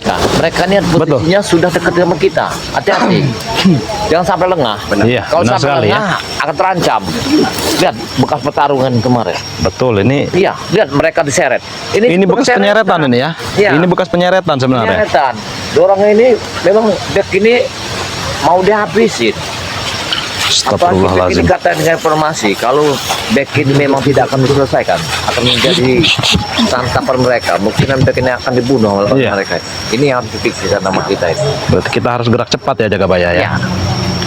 Nah, mereka ini posisinya sudah dekat dengan kita. Hati-hati. Jangan sampai lengah. Iya, Kalau benar sampai sekali lengah akan terancam. Lihat bekas pertarungan kemarin. Betul, ini Iya, lihat mereka diseret. ini bekas penyeretan ini ya. Iya. Ini bekas penyeretan sebenarnya. Penyeretan. Dorong ini memang back ini mau dihabisin. Apalagi back ini Astagfirullahaladzim. kata dengan informasi kalau back ini memang tidak akan diselesaikan, akan menjadi santapan mereka. Mungkin back ini akan dibunuh oleh Iya. mereka. Ini yang harus dipikirkan nama kita itu. Berarti kita harus gerak cepat ya Jagabaya ya. Ya.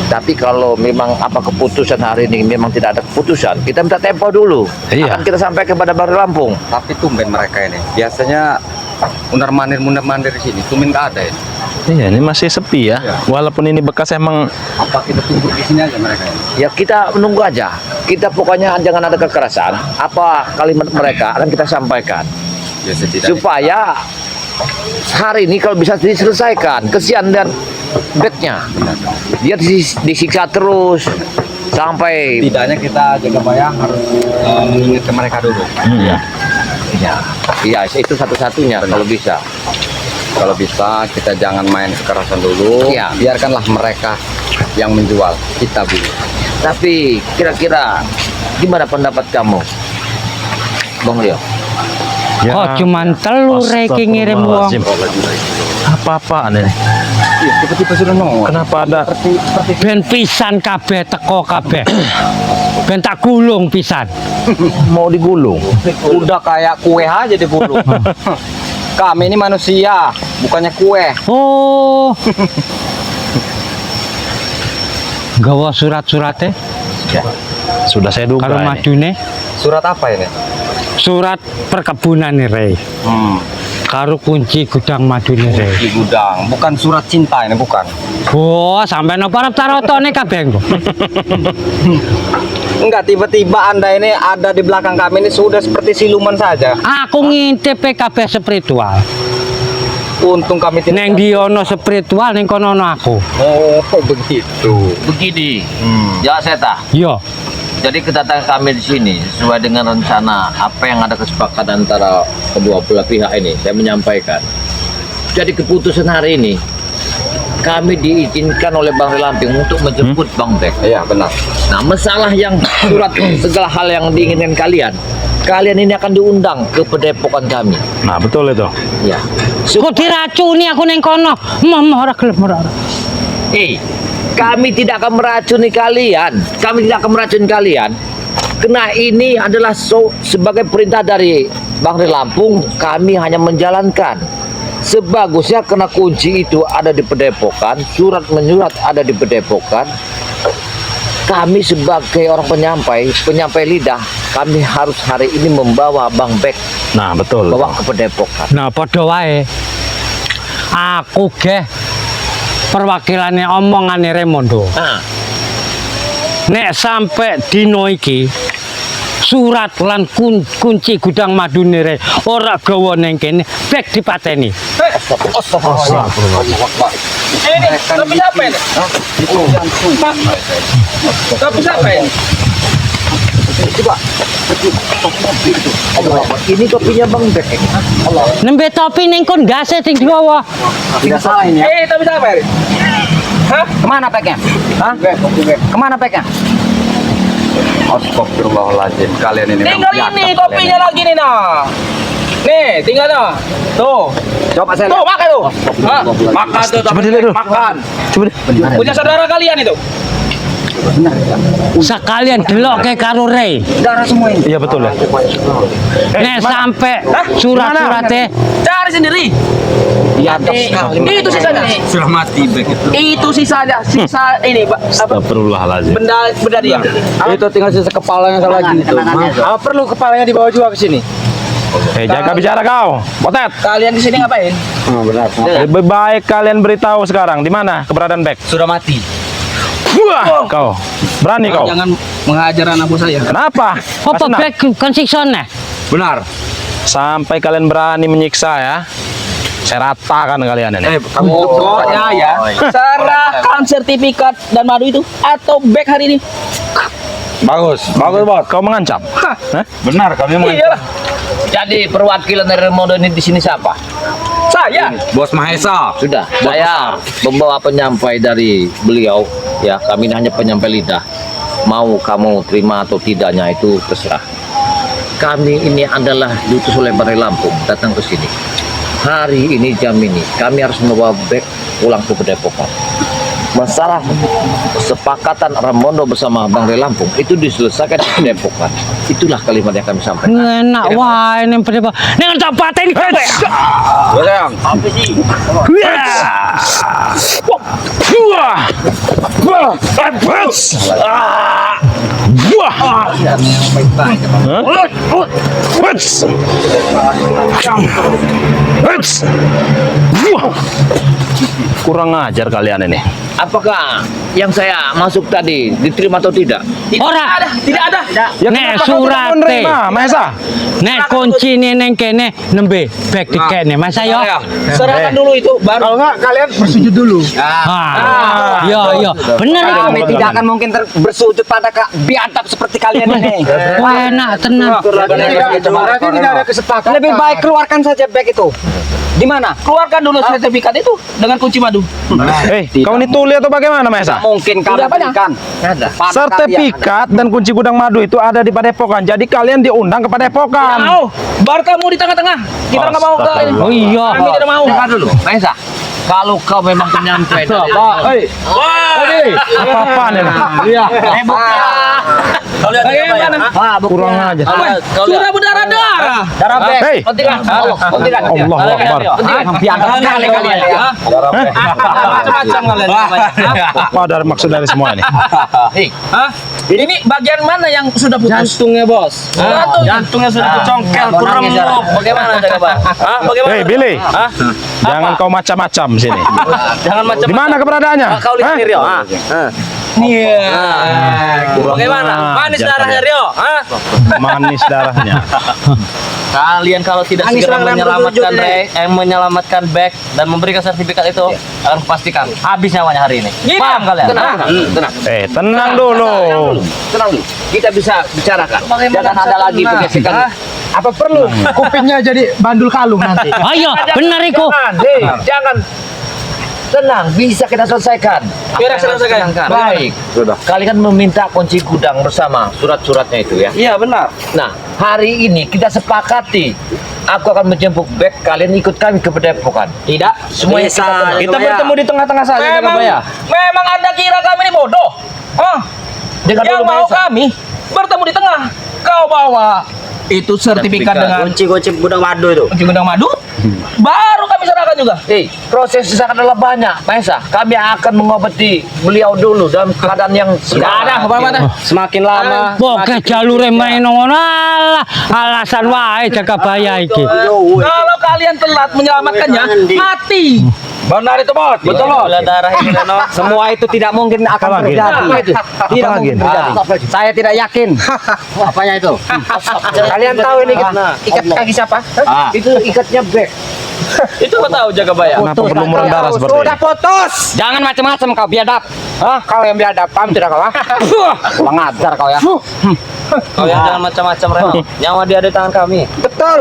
Tapi kalau memang apa keputusan hari ini memang tidak ada keputusan, kita minta tempo dulu. Iya. Akan kita sampaikan kepada Bang Lampung. Tapi tumben mereka ini. Biasanya mundar-mandir di sini. Tumben nggak ada ya. Iya, ini masih sepi ya. Iya. Walaupun ini bekas emang Apa kita tunggu di sini aja mereka ini? Ya kita menunggu aja. Kita pokoknya jangan ada kekerasan. Apa kalimat mereka akan kita sampaikan Ya setidaknya. supaya hari ini kalau bisa diselesaikan. Kesian dan backnya. Dia disiksa terus sampai Tidaknya kita jaga bayang harus mengingatkan mereka dulu. ya. Iya, itu satu-satunya kalau bisa. Kalau bisa kita jangan main kekerasan dulu. Iya. Biarkanlah mereka yang menjual. Kita beli. Tapi kira-kira gimana pendapat kamu, Bang Rio? Ya. Oh, cuman telur reki ngirim uang. Astagfirullahaladzim. Apa-apaan ini? Iya, tiba-tiba sudah nongol. Kenapa ada Ben pisan kabeh teko kabeh. Ben tak gulung pisan. mau digulung? Udah kayak kue aja digulung. Kami ini manusia, bukannya kue. Oh. Gawa surat-suratnya Sudah saya duga kalau ini. madune Surat apa ini? surat perkebunan nih Rey. Karo kunci gudang madune Rey. Di gudang, bukan surat cinta ini, bukan. Wah, sampai nopo tarotone kabeh engko. Enggak, tiba-tiba Anda ini ada di belakang kami ini sudah seperti siluman saja. Aku ngintip kabeh spiritual. Untung kami tidak. Neng di ono spiritual ning kono ono aku. Oh, begitu. Begini, ya Seta. Yo. Jadi kedatangan kami di sini sesuai dengan rencana apa yang ada kesepakatan antara kedua belah pihak ini. Saya menyampaikan. Jadi keputusan hari ini kami diizinkan oleh Bang Lamping untuk menjemput Bang Bek. Iya, benar. Nah, masalah yang surat segala hal yang diinginkan kalian ini akan diundang ke pedepokan kami. Nah, betul itu. Ya. Kok diracuni aku ning kono? Ora gelem ora. Kami tidak akan meracuni kalian. Kami tidak akan meracuni kalian. Karena ini adalah sebagai perintah dari Bang Lampung, kami hanya menjalankan. Sebagusnya karena kunci itu ada di pedepokan, surat menyurat ada di pedepokan. Kami sebagai orang penyampai lidah, kami harus hari ini membawa Bang Bek, Nah, betul. bawa ke pedepokan. Nah, padha wae. Aku ge perwakilannya omongane Remondo. Nah, Nek sampai dino iki surat lan kunci gudang madune Re ora gawa ning kene bek dipateni. Ini, tapi siapa ini? Tapi siapa ini? ini topinya Bang Bek. Nembe topi ning kon gase sing digawa. Tidak salah ini ya. Tapi siapa ini? Hah? Kemana peknya? Hah? Kemana peknya? Astagfirullahaladzim, kalian ini Tinggal ini topinya lagi nih nah. Nih, tinggal nah. Tuh. Coba saya Tuh, makan tuh. Hah? Makan tuh, Coba tapi dilihat dulu. makan. Coba deh. Punya saudara kalian itu. Sekalian delok ke karo Re. darah semua ini. Iya, betul ya. Nek sampai surat-surate Cari sendiri. Di atas Itu sisanya. sudah mati begitu. Itu sisanya, sisa ini, Pak. Apa? Astagfirullahaladzim. Benda dia. Itu tinggal sisa kepalanya lagi itu. Apa perlu kepalanya dibawa juga ke sini? Jaga bicara kau, Potet. Kalian di sini ngapain? Benar. Lebih baik kalian beritahu sekarang di mana keberadaan Bek. Sudah mati. Wah, kau berani kau. Jangan menghajar anak saya. Kenapa? apa Masih nak? bek kon siksone? Benar. Sampai kalian berani menyiksa ya, saya ratakan kalian ini. Kamu Pokoknya ya, serahkan sertifikat dan madu itu atau back hari ini. bagus, bagus bos. Kau mengancam? Hah? Benar, kami mau. Iyalah. Jadi perwakilan dari Remondo ini di sini siapa? Saya. Bos Mahesa. Sudah, saya membawa penyampai dari beliau. Ya, kami hanya penyampai lidah. Mau kamu terima atau tidaknya itu terserah. Kami ini adalah diutus oleh Balai Lampung datang ke sini. Hari ini jam ini kami harus membawa bek pulang ke Padepokan. Masalah kesepakatan Remondo bersama Bang Ray Lampung itu diselesaikan di Padepokan. Itulah kalimat yang kami sampaikan. Enak wae ning Padepokan. Ning tak pateni kowe. Bosang. Kurang ajar kalian ini. Apakah yang saya masuk tadi diterima atau tidak? Ora. Tidak ada. Ya, Nek kenapa kau tidak surate. menerima, Mahesa? Nek kuncine ning kene nembe bek dikene Mas ayo. Serahkan dulu itu baru. Kalau enggak kalian bersujud dulu. Ah. Iya, bener itu. Kami tidak akan mungkin bersujud pada biadab seperti kalian ini. Wah, enak tenang. Berarti tidak ada kesepakatan. Lebih baik keluarkan saja bag itu. Di mana? Keluarkan dulu sertifikat itu dengan kunci madu. Kau ini tuli atau bagaimana, Mahesa? Mungkin kalian berikan. Ada. Sertifikat dan kunci gudang madu itu ada di Padepokan. Jadi kalian diundang ke Padepokan. Mau, bar kamu di tengah-tengah. Kita nggak mau ke ini. Oh iya. Kami tidak mau. Dengar dulu, Maesa. Kalau kau memang penyampai dari Apa-apaan ini? Iya. Bagaimana? Kurang ajar. Sudah berdarah-darah. Darah bag. Hei, Pentingan, pentingan. Allahu Akbar. Biadab sekali kalian ya. Macam-macam kalian. Apa dari maksud dari semua ini? Hah? Ini bagian mana yang sudah putus? Jantungnya, Bos. Jantungnya sudah kecongkel, kuremuk. Bagaimana, Jaga Bang? Hah? Bagaimana? Hei, Billy. Hah? Jangan kau macam-macam sini. Jangan macam. Di mana keberadaannya? Kau lihat Hah? nih, Rio. Iya. Bagaimana? Kurang Manis ajar darahnya, kalian. Rio. Hah? Manis darahnya. Kalian kalau tidak segera menyelamatkan bag dan memberikan sertifikat itu, akan pastikan habis nyawanya hari ini. Iya. Paham kalian? Tenang, tenang. Tenang dulu. Tenang dulu. Kita bisa bicarakan. Jangan ada lagi penggesekan. Apa perlu kupingnya jadi bandul kalung nanti? Ayo, bener iku. Jangan. Tenang, bisa kita selesaikan. Biar selesaikan. Baik. Sudah. Kalian meminta kunci gudang bersama surat-suratnya itu ya. Iya, benar. Nah, hari ini kita sepakati. Aku akan menjemput bek, kalian ikut kami ke Padepokan. Tidak. Semuanya Kita bertemu di tengah-tengah saja, Jaga Baya. Memang Anda kira kami ini bodoh? Oh, Dengar yang dulu, mau Maesa. kami bertemu di tengah. Kau bawa itu sertifikat dengan Kunci gudang madu itu. kunci gudang madu, baru kami serahkan juga. Proses sesak adalah banyak, Maesa. Kami akan mengobati beliau dulu dalam keadaan yang Tidak ada apa-apa. Semakin lama Pokoke jalure main ngono alah, alasan wae Jaga Baya iki. Kalau kalian telat menyelamatkannya, mati. benar itu, Bos. Betul, Bos. Darah ini, Reno. Semua itu tidak mungkin akan lagi? terjadi. Apa itu? Tidak mungkin terjadi. Saya tidak yakin. Apanya itu? Kalian tahu ini ikat kaki siapa? Itu ikatnya bek. Itu kau tahu, Jaga Baya. Kenapa perlu murah darah seperti ini? Sudah putus. Jangan macam-macam kau biadab. Hah? Kau yang biadab, paham tidak kau? Kurang ajar kau ya. Kau yang jangan macam-macam, Reno. Nyawa dia ada di tangan kami. Betul.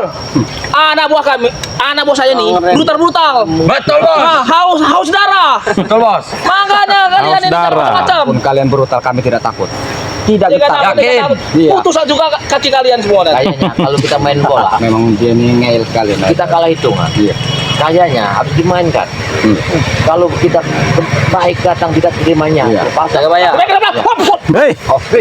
Anak buah kami, anak buah saya nih brutal. Betul, Bos. Haus darah. Betul, Bos. Makanya kalian Haus ini darah. macam. Pun kalian brutal, kami tidak takut. Tidak Tidak getar. takut, tidak takut. Iya. Putusan juga kaki kalian semua nanti. Kayaknya kalau kita main bola, Memang dia ini ngeyel sekali. kita kalah hitungan. Iya. Kayaknya harus dimainkan. Kalau kita baik datang tidak terimanya. Iya. Jaga Baya. Hei,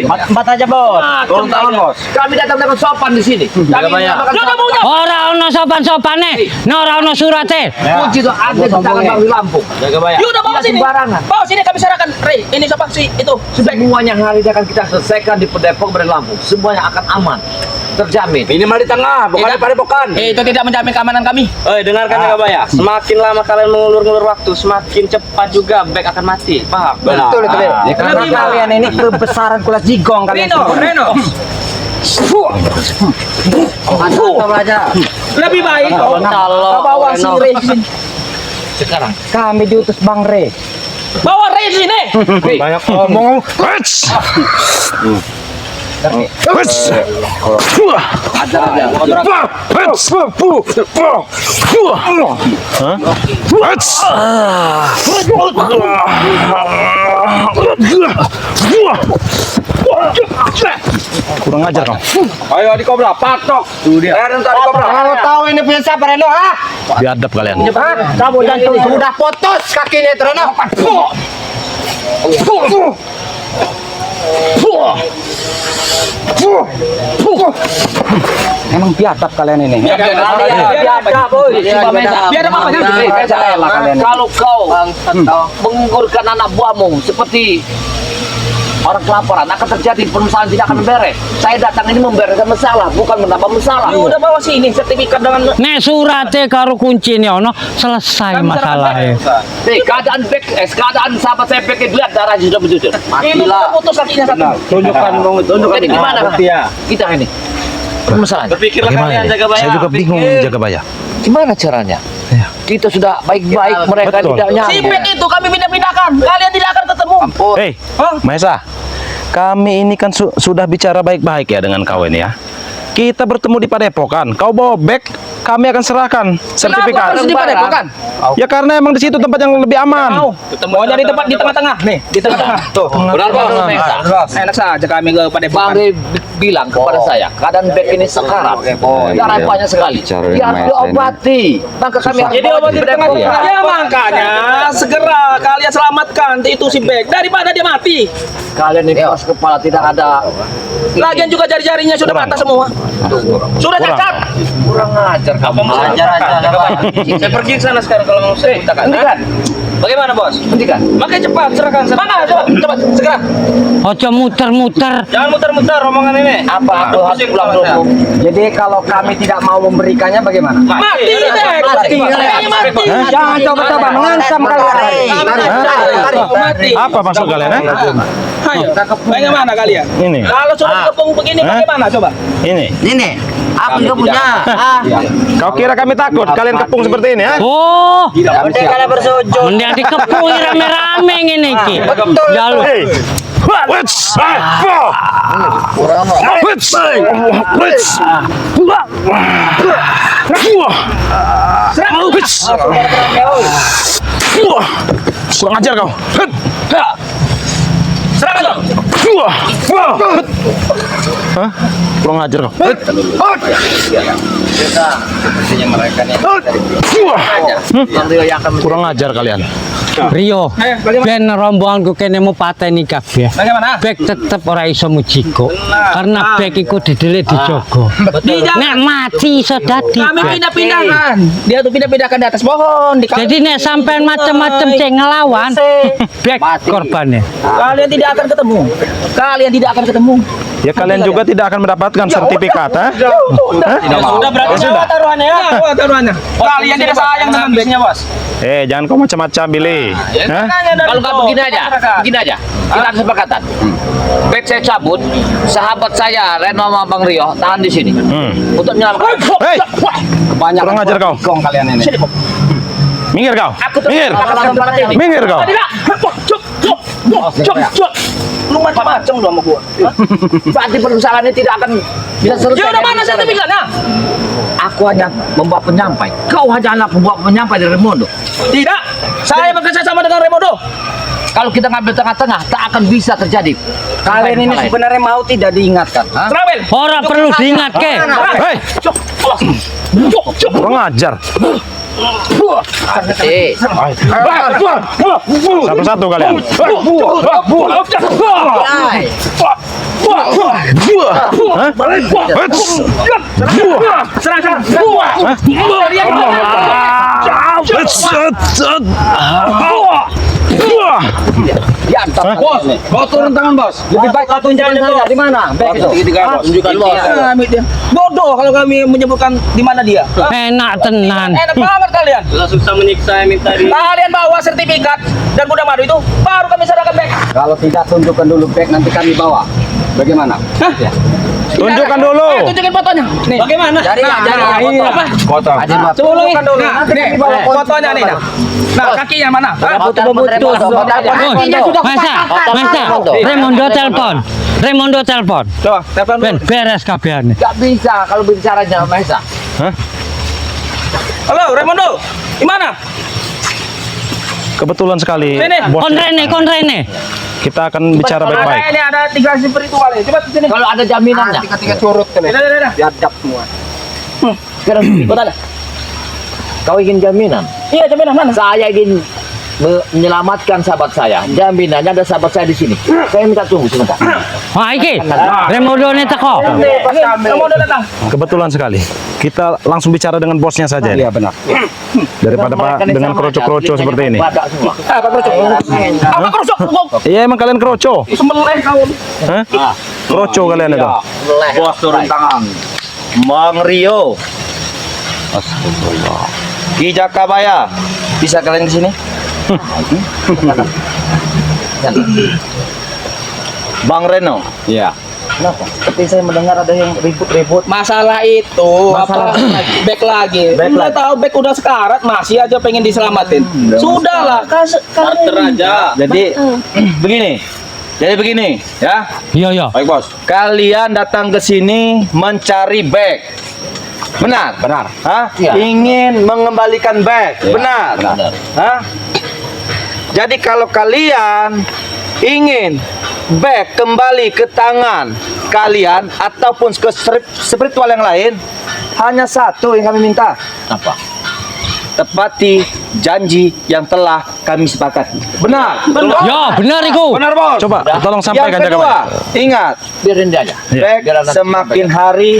Empat aja, Bos. Turun tangan, Bos. Kami datang dengan sopan di sini. Kami Baya. makan Jangan sopan. punya. Ora ono sopan-sopane, ora ono surate. Kunci itu ada di tangan Bang di Lampung. Jaga Baya. Yaudah bawa Tidak sini. sembarangan. Bawa sini kami serahkan. Rey, ini siapa sih itu? Sebek. Semuanya hari ini akan kita selesaikan di Depok dan Lampung. Semuanya akan aman, terjamin. Minimal di tengah, bukan di Padepokan. Itu tidak menjamin keamanan kami. Dengarkan Jaga Baya. Semakin lama kalian mengulur-ngulur waktu, semakin cepat juga bag akan mati. Paham? Betul itu, Bel. Ya, karena Lebih kalian ini kebesaran kulit jigong kalian Reno. Mantap aja. Lebih baik kau bawa si Rey sini. Sekarang Kami diutus Bang Re. Bawa Rey sini. banyak ngomong. Kurang ajar kau. Ayo di kobra, patok. Tuh dia. Kalau tahu ini punya siapa Reno, ah? Biadab kalian. Kamu jantung sudah putus kakinya itu Reno. Emang biadab kalian ini. Biadab, boy. Biadab apa sih? Kalau kau menggugurkan anak buahmu seperti orang kelaparan, akan terjadi permasalahan tidak akan beres. Saya datang ini membereskan masalah, bukan menambah masalah. Udah bawa sini sertifikat dengan Nek surate karo kuncine ono selesai masalahnya. Keadaan sahabat saya pakai lihat darahnya sudah berjujur. itu kita putus kakinya satu. Tunjukkan Jadi gimana kita ini? Permasalahan. Berpikirlah Bagaimana kalian ini? jaga bayar. Saya juga bingung jaga bayar. Gimana caranya? Kita sudah baik-baik, mereka Betul. tidak Si nyampe. Bek itu kami pindah-pindahkan. Kalian tidak akan ketemu. Hei, Maesa, kami ini kan sudah bicara baik-baik ya dengan kau ini ya. Kita bertemu di Padepokan. Kau bawa bag, kami akan serahkan sertifikat. Kenapa harus di Padepokan? Ya karena emang di situ tempat yang lebih aman. Maunya di tempat di tengah-tengah. Nih, di tengah-tengah. Tuh. Benar, Bos. Mesa. Enak saja kami ke Bang Padepokan. Rey bilang kepada saya, keadaan Bek ini sekarang darah banyak sekali. Dia harus diobati. Maka kami harus Jadi bawa obat di Padepokan. tengah-tengah. Ya makanya segera kalian selamatkan itu si Bek daripada dia mati. Kalian ini keras kepala, tidak ada. Lagian juga jari-jarinya sudah patah semua. Sudah cacat. Kurang ajar kamu. Ajar aja. Saya pergi ke sana sekarang kalau mau saya mintakan. Hentikan, Bagaimana bos? hentikan. Makanya cepat serahkan. Mana? Coba segera. Ojo muter-muter. Jangan muter-muter rombongan ini. Apa aku harus pulang dulu? Jadi kalau kami tidak mau memberikannya bagaimana? Mati Bek. Mati. Kayaknya mati. Jangan coba-coba mengancam kalian. Mati. Apa maksud kalian? Ayo. Bagaimana kalian? Ini, Kalau sudah dikepung begini bagaimana coba? ini. Ini, aku juga punya. Kau kira kami takut kalian kepung seperti ini? Oh, Kalian bersujud. mending dikepui rame-rame ngene iki. Jalur. Hei, kurang ajar kau. Serahkan dong. Hah? Kurang ajar kau. Kurang ajar kalian. Rio, ben rombonganku kene mau pateni kabeh. Bagaimana? Bek tetep ora iso mujiko. Karena bek iku didelik dijogo. Tidak. Nek mati iso dadi. Kami Bek. pindah-pindahkan. Dia tuh pindah-pindahkan di atas pohon. Di Jadi nek sampean macem-macem cek ngelawan, bek korbannya. Kalian tidak akan ketemu. Kalian tidak akan ketemu. Ya kalian juga tidak akan mendapatkan sertifikat, ha? Sudah berarti sudah. taruhannya ya. Taruhannya. Kalian tidak sayang dengan bisnya bos. Jangan kau macam-macam, Billy. Hah? Kalau nggak begini aja, kita ada sepakatan. Bek saya cabut, sahabat saya Reno sama Bang Rio tahan di sini untuk menyelamatkan. Hei, kurang ajar kau. Gong kalian ini. Minggir kau. Minggir. Minggir. Minggir kau. Cok. Lu macam-macam lu sama gua. Berarti permasalahan ini tidak akan bisa selesai. Ya udah mana sertifikatnya? Aku hanya membawa penyampai. Kau hanya membawa penyampai dari Remondo. Tidak. Saya bekerja sama dengan Remodo. Kalau kita ngambil tengah-tengah, tak akan bisa terjadi. Kalian ini sebenarnya mau tidak diingatkan? Serabel. Ora perlu diingat ke. Hei, kurang ajar. Satu-satu kalian. Bos, bos turun tangan bos. Lebih baik kau tunjukkan saja di mana. Baik itu. Tunjukkan bos. Bodoh kalau kami menyebutkan di mana dia. Enak tenan. Enak banget kalian. Susah menyiksa minta di. Kalian bawa sertifikat dan gudang madu itu baru kami serahkan back. Kalau tidak tunjukkan dulu back nanti kami bawa. Bagaimana? Tunjukkan dulu. Tunjukin fotonya. Nih. Bagaimana? Cari ya, cari ya, Ini foto. apa? Foto. Coba tunjukkan dulu. Nah, Nanti kami bawa fotonya nih. Nah, kakinya mana? Masa, Raimondo telepon. Raimondo telepon. Coba, telepon Ben beres kabehan. Gak bisa kalau bicaranya Mahesa. Halo, Raimondo. Gimana? Kebetulan sekali, Sini. bos. Kon Rene. Kita akan bicara baik-baik. Ini ada 3 spiritual ya. Coba sini. Kalau ada jaminannya. Ketika curut tuh. Dah. Biadab semua. Sekarang fotonya. Kau ingin jaminan? Iya, jaminan mana? Saya ingin menyelamatkan sahabat saya. Jaminannya ada sahabat saya di sini. Saya minta tunggu sebentar. Wah, iki. Raimondo ne teko. Kamu udah datang. Kebetulan sekali. Kita langsung bicara dengan bosnya saja. Iya benar. Daripada Pak dengan kroco-kroco seperti ini. Apa kerocok? Apa kerocok? Iya emang kalian kroco. Sembelih kau. Hah? Kroco kalian itu. Bos turun tangan. Bang Rio. Astagfirullah. Ki Jakabaya. Bisa kalian ke sini? Bang Reno. Iya. Kenapa? Seperti saya mendengar ada yang ribut-ribut. Masalah itu Masalah back lagi. Udah tahu back udah sekarat masih aja pengen diselamatin. Sudahlah, Aja. Jadi begini. Ya. Iya. Baik bos. Kalian datang ke sini mencari bag. Benar? Benar. Hah? Iya. Ingin mengembalikan bag. Iya, Benar? benar. Hah? Jadi kalau kalian ingin bag kembali ke tangan kalian ataupun ke spiritual yang lain, hanya satu yang kami minta. Apa? Tepati janji yang telah kami sepakati. Benar? Ya, benar iku. Benar, Bos. Coba tolong Yang sampaikan kedua, Jakabaya. ingat, Biarin dia aja. Bek Biar anak semakin hari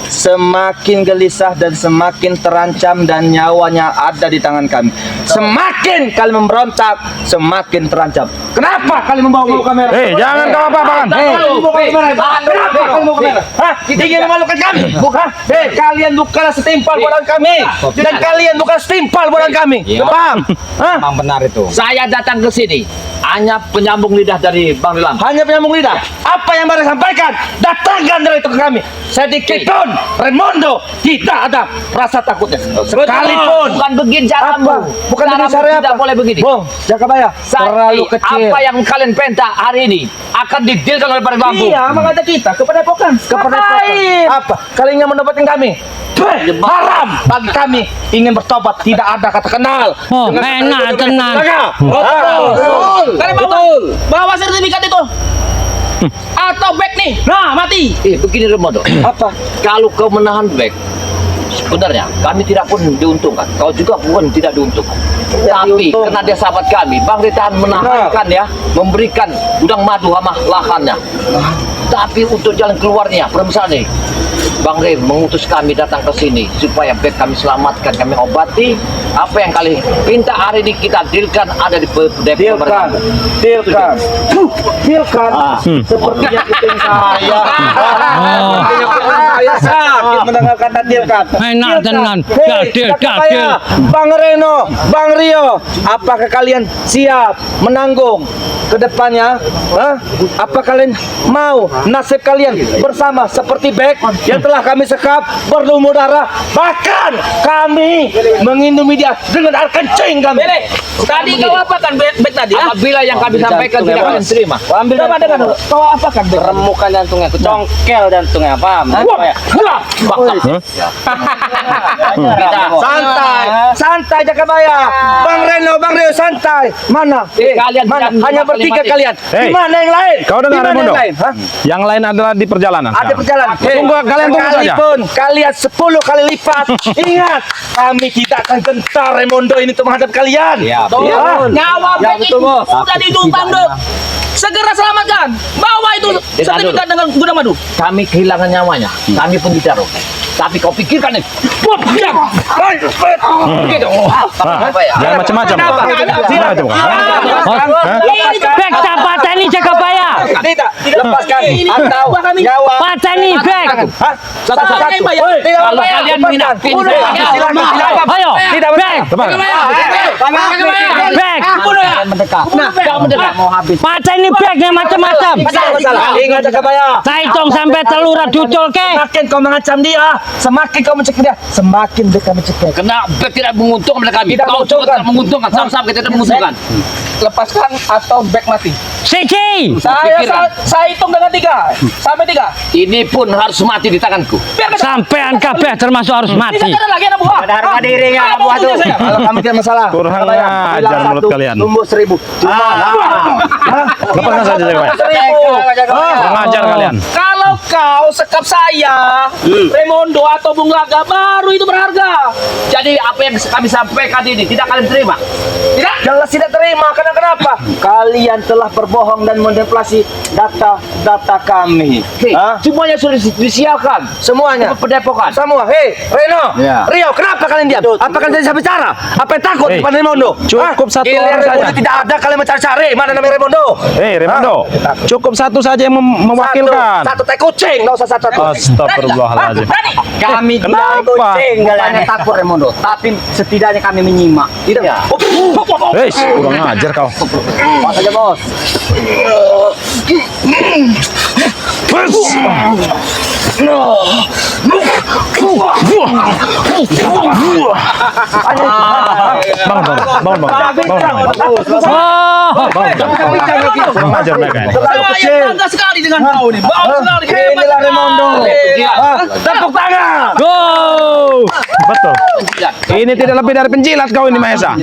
semakin gelisah dan semakin terancam dan nyawanya ada di tangan kami. Semakin kalian memberontak, semakin terancam. Kenapa kalian membawa kamera? Jangan kau apa-apakan. Kenapa kalian membawa kamera? Hah? Ingin memalukan kami? Bukan. Kalian bukanlah setimpal buatan kami. Dan kalian bukan setimpal buatan kami. Paham? Hah? Memang benar itu. Saya datang ke sini hanya penyambung lidah dari Bang Rilam. Hanya penyambung lidah. Apa yang baru sampaikan, datangkan dari itu ke kami. Sedikit pun Raimondo tidak ada rasa takutnya. Sekalipun. Bukan begini caramu. Bukan dengan Caramu cara tidak apa? boleh begini. Bung, Jakabaya, terlalu kecil. Apa yang kalian perintah hari ini akan didilkan oleh para bambu. Iya, makanya kita kepada pokan. Apa? Kalian ingin mendapatkan kami? Haram bagi kami ingin bertobat, tidak ada kata kenal. Oh, Dengan enak tenan. Betul. Kalian bawa sertifikat itu. Atau back nih. Nah, mati. Begini Remodo. Apa? Kalau kau menahan back, sebenarnya kami tidak pun diuntungkan. Kau juga pun tidak diuntungkan. Tapi karena dia sahabat kami, Bang Ritan menahankan ya, memberikan gudang madu sama lahannya. Tapi untuk jalan keluarnya, permasalahan nih, Bang Rim mengutus kami datang ke sini supaya bek kami selamatkan, kami obati. Apa yang kalian minta hari ini kita dealkan ada di depo Dealkan. Sepertinya itu yang saya. Saya sakit mendengar kata dealkan. Enak tenan. Deal. Bang Reno, Bang Rio, apakah kalian siap menanggung ke depannya? Hah? Apa kalian mau nasib kalian bersama seperti bek yang telah kami sekap berlumur darah, bahkan kami menginumi dia dengan air kencing kami. Bele, tadi kau apakan back tadi? Apabila yang kami sampaikan tidak kalian terima. Ambil Coba dengar dulu. Kau apakan back? remukan jantungnya, congkel jantungnya, paham? Santai Jakabaya. Bang Reno, Bang Rio, santai. Mana? Kalian Mana? tidak Hanya menerima bertiga kalimat. kalian. Hei. Di mana yang lain? Kau dengar, Di mana Raimondo? yang lain? Hah? Yang lain adalah di perjalanan. Ada sekarang. perjalanan. Kalian tunggu saja. Sekalipun kalian 10 kali lipat, ingat, kami tidak akan gentar Raimondo ini untuk menghadap kalian. Iya, Nyawa Ya, back betul, itu Bos. sudah ditumpang dok. Segera selamatkan. Bawa itu sertifikat dengan gudang madu. Kami kehilangan nyawanya, kami pun ditaruh. Tapi kau pikirkan nih, Jangan macam-macam. Bek tak pateni Jakabaya. Tidak lepaskan atau nyawa. Pateni bek. Hah? Satu-satu. Tidak Kalau apa-apa. kalian minat, Silakan. Ayo. Tidak Bek. benar. Bek. mendekat. Nah, jangan mendekat. Mau habis. Macam ini bagnya macam-macam. Masalah. Ingat Jagabaya. Saya hitung sampai telur ducul ke. Semakin kau mengancam dia, semakin kau mencegah dia, semakin dia kami cegah. Kena back tidak menguntungkan pada kami. Tidak Kau juga menguntungkan. tidak menguntungkan. Sama-sama kita tidak menguntungkan. Lepaskan atau back mati. Siji. Saya hitung dengan 3 sampai 3. Ini pun harus mati di tanganku. Biar kata. Sampean kabeh termasuk harus mati. Bisa ada lagi anak buah. Ada harga diri nggak, anak buah tuh? Kalau kami tidak masalah. Kurang Jagabaya, ajar bilang mulut satu, kalian. Tumbuh 1000. Lepaskan saja Jagabaya. Kurang ajar kalian. Kalau kau sekap saya, Remondo atau Bung Laga, baru itu berharga. Jadi apa yang kami sampaikan ini tidak kalian terima. Tidak? Jelas tidak terima. Karena kenapa? Kalian telah berbohong dan manipulasi data kami. Hei, Hah? semuanya sudah disiapkan. Semuanya. Pendepokan. Semua. Hei, Reno, Ya. Rio, kenapa kalian diam? Apa kalian tidak bisa bicara? Apa yang takut Hei, pada Remondo? cukup Hah? satu Giliran orang Remondo saja. tidak ada, kalian mencari-cari. Mana namanya Remondo? Remondo, cukup satu saja yang mewakilkan. Satu tai kucing, nggak usah satu. Astagfirullahaladzim. Kami Kenapa? kucing kalian takut Remondo, tapi setidaknya kami menyimak. Tidak. Hei, kurang ajar kau. Bos aja bos. Bangun. Oh, Kurang ajar mereka ini. Terlalu Saya kecil. bangga sekali dengan kau nih. Bangga sekali. Inilah Remondo. Tepuk tangan. go. Betul. Ini tidak lebih dari penjilat kau ini Mahesa.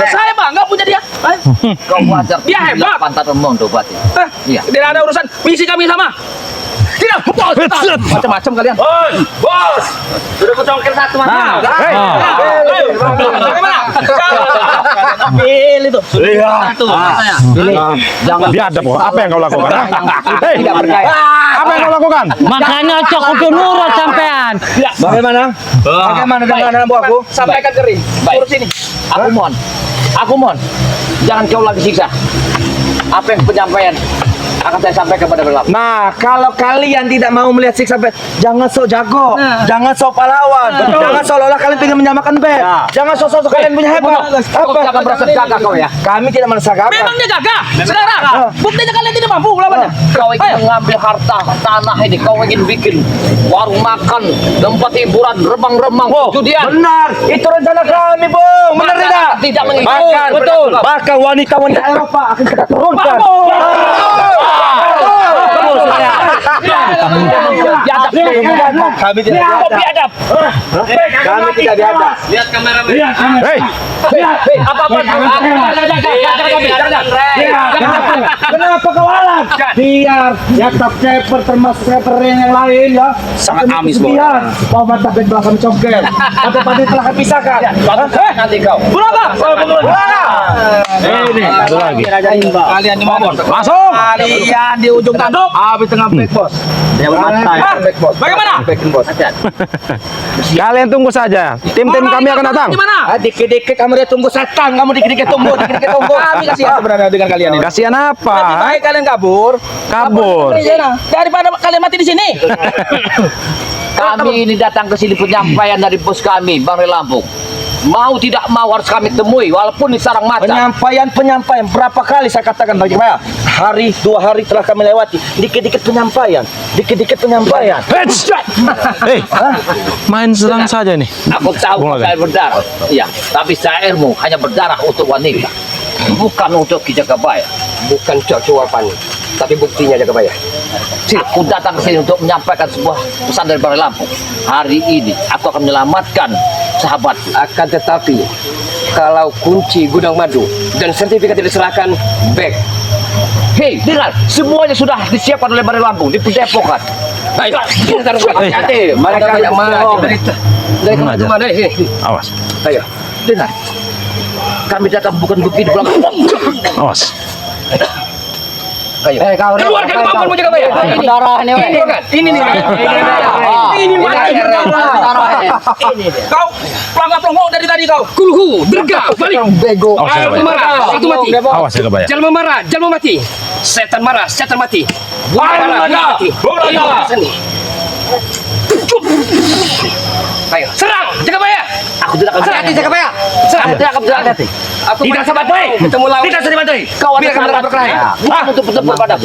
Saya bangga punya dia. Kau wajar. Dia hebat. Pantat Remondo berarti. Iya. Tidak ada urusan misi kami sama. Tidak, bos. Macam-macam kalian. Bos. Sudah kucongkel satu mata. Hei. Bagaimana? Pilih tuh. Satu. Jangan biadab kok. Apa yang kau lakukan? Hei, Tidak berdaya. apa yang kau lakukan? Makanya cok udah nurut sampean. Bagaimana? Bagaimana dengan anak buahku? Sampaikan kering. Urus ini. Aku mohon. Jangan kau lagi siksa. Apa yang penyampaian akan saya sampaikan kepada Relap. Nah, kalau kalian tidak mau melihat siksa Bet, jangan sok jago, jangan sok pahlawan, jangan seolah-olah kalian ingin menyamakan Bet, jangan sok-sok kalian punya hebat. Kau jangan merasa gagah kau ya. Kami tidak merasa gagah. Memang dia gagah. Saudara, buktinya kalian tidak mampu lawannya. Kau ingin mengambil harta tanah ini, kau ingin bikin warung makan, tempat hiburan, remang-remang, judian. Benar, itu rencana kami, Bung. Benar tidak? Tidak mengikut. Bahkan, Betul. Bahkan wanita-wanita Eropa akan kita turunkan. Kami tidak biadab. Kami tidak biadab. Lihat kamera. Hei, Apa-apa. Kenapa kau alat? Biar ya subscriber termasuk subscriber yang lain ya sangat amis biar mau mata band belakang congkel atau pada telah kepisahkan. Nanti kau. Ini satu lagi. Kalian di mana? Masuk. Kalian di ujung tanduk. Abi tengah back bos. Back bos. Bagaimana? Backin bos. Kalian tunggu saja. Tim-tim kami akan datang. Di mana? Dikit-dikit kamu dia tunggu setan, kamu dikit-dikit tunggu, dikit-dikit tunggu. Kami kasihan sebenarnya dengan kalian ini. Kasihan Lebih apa? baik kalian kabur. Kabur. Daripada kalian mati di sini. Kami ini datang ke sini penyampaian dari bos kami, Bang Relampung. Mau tidak mau harus kami temui, walaupun di sarang macan. Penyampaian berapa kali saya katakan bagi saya, hari 2 hari telah kami lewati, dikit-dikit penyampaian. Hei, main serang saja nih. Aku tahu Boleh. saya berdarah. Iya, tapi sairmu hanya berdarah untuk wanita, bukan untuk Ki Jagabaya. Bukan cuapan, tapi buktinya Jagabaya. Aku datang ke sini untuk menyampaikan sebuah pesan dari Bang Lampung. Hari ini aku akan menyelamatkan sahabatku. Akan tetapi, kalau kunci gudang madu dan sertifikat diserahkan, back. Hei, dengar, semuanya sudah disiapkan oleh Bang Lampung di pendepokan. Ayo, kita taruh hati-hati. Mereka banyak dari kemana-mana ini. Awas, Ayo. Dengar, kami datang bukan begini belakang. awas. Ayo. Keluarkan kemampuanmu Jagabaya. Ini darah ini, Ini nih. Ini Kau pelangga-pelongo dari tadi kau. Kulhu, derga, balik. bego. Awas, Ayo Jagabaya. marah, itu mati. Awas Jagabaya. Jalma marah, jalma mati. Setan marah, setan mati. Bukan marah, bukan mati. Ayo, sini. Ayo, serang, Jagabaya. Aku tidak akan Hati-hati berani. Jakabaya. Aku tidak akan berani. Aku Tidak pernah sahabat baik. ketemu lawan. Tidak usah dibantai. Kau ada Biarkan mereka sahabat berkelahi. bukan untuk bertempur padamu.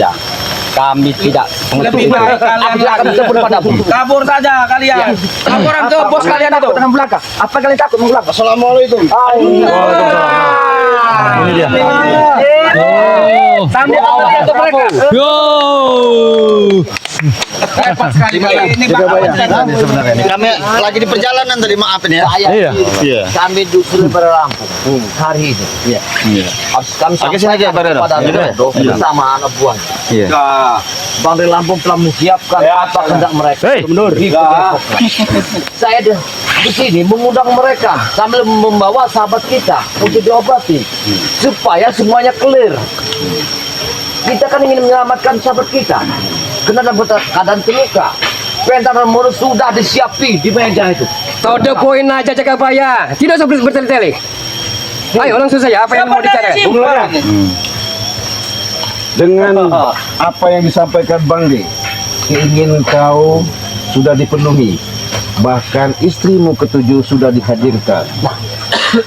Kami tidak Lebih baik Aku tidak akan kalian bertempur padamu. kabur saja kalian. Laporan ke bos kalian itu. Dengan belakang. Apa kalian takut mengelak? Assalamualaikum. Ini dia. Sambil kalian untuk mereka. Yo. Hebat sekali ini Pak. Sebenarnya ini kami lagi di perjalanan tadi, maafin ya. Iya. Iya. Kami duduk pada Lampung hari ini. Iya. Kami Oke, sini aja, Pak Reno. pada Gitu, Reno Iya. bersama anak buah. Iya. Bang Ri Lampung telah menyiapkan apa kehendak mereka. Hei, Saya di sini mengundang mereka sambil membawa sahabat kita untuk diobati supaya semuanya clear. Kita kan ingin menyelamatkan sahabat kita karena dalam keadaan terluka. Pentas murus sudah disiapi di meja itu. Todo poin aja Jakabaya. Tidak usah bertele-tele. Ayo langsung saja apa yang mau dicari. Dengan apa yang disampaikan Bang D, keinginan kau sudah dipenuhi. Bahkan istrimu ketujuh sudah dihadirkan.